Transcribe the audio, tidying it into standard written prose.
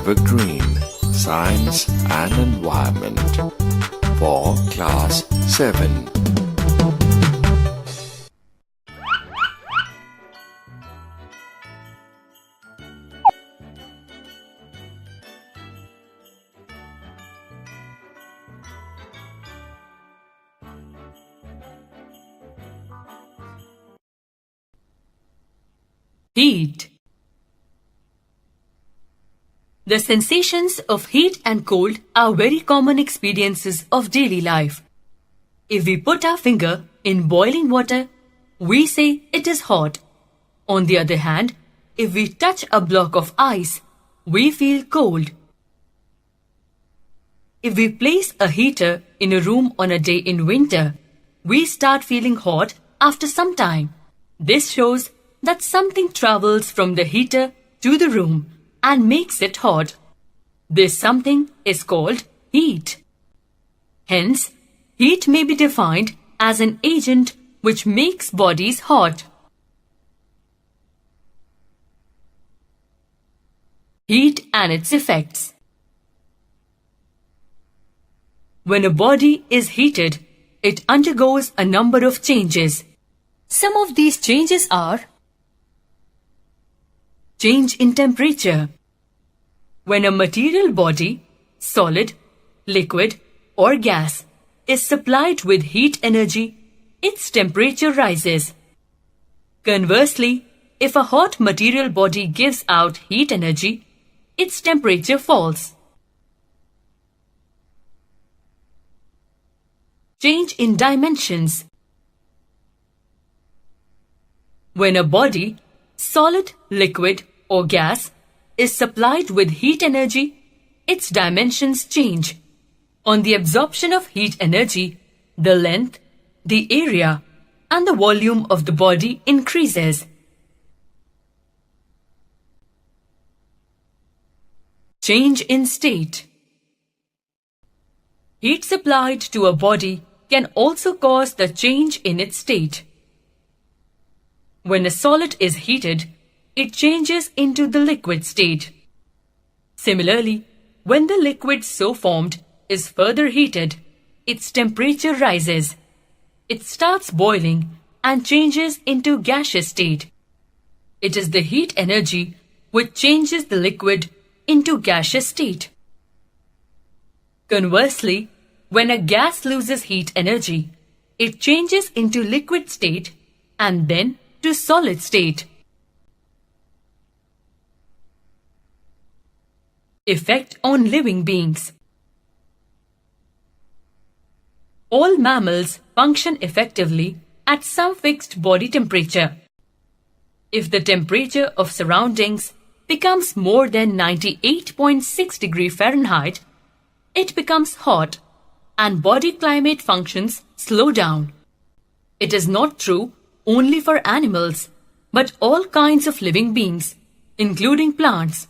Evergreen, Science and Environment for Class 7. Heat. The sensations of heat and cold are very common experiences of daily life. If we put our finger in boiling water, we say it is hot. On the other hand, if we touch a block of ice, we feel cold. If we place a heater in a room on a day in winter, we start feeling hot after some time. This shows that something travels from the heater to the room and makes it hot. This something is called heat. Hence, heat may be defined as an agent which makes bodies hot. Heat and its effects. When a body is heated, it undergoes a number of changes. Some of these changes are: change in temperature. When a material body, solid, liquid, or gas, is supplied with heat energy, its temperature rises. Conversely, if a hot material body gives out heat energy, its temperature falls. Change in dimensions. When a body, solid, liquid, or gas, is supplied with heat energy, its dimensions change. On the absorption of heat energy, the length, the area, and the volume of the body increases. Change in state. Heat supplied to a body can also cause the change in its state. When a solid is heated, it changes into the liquid state. Similarly, when the liquid so formed is further heated, its temperature rises. It starts boiling and changes into gaseous state. It is the heat energy which changes the liquid into gaseous state. Conversely, when a gas loses heat energy, it changes into liquid state and then to solid state. Effect on living beings. All mammals function effectively at some fixed body temperature. If the temperature of surroundings becomes more than 98.6 degrees Fahrenheit, it becomes hot and body climate functions slow down. It is not true only for animals, but all kinds of living beings, including plants,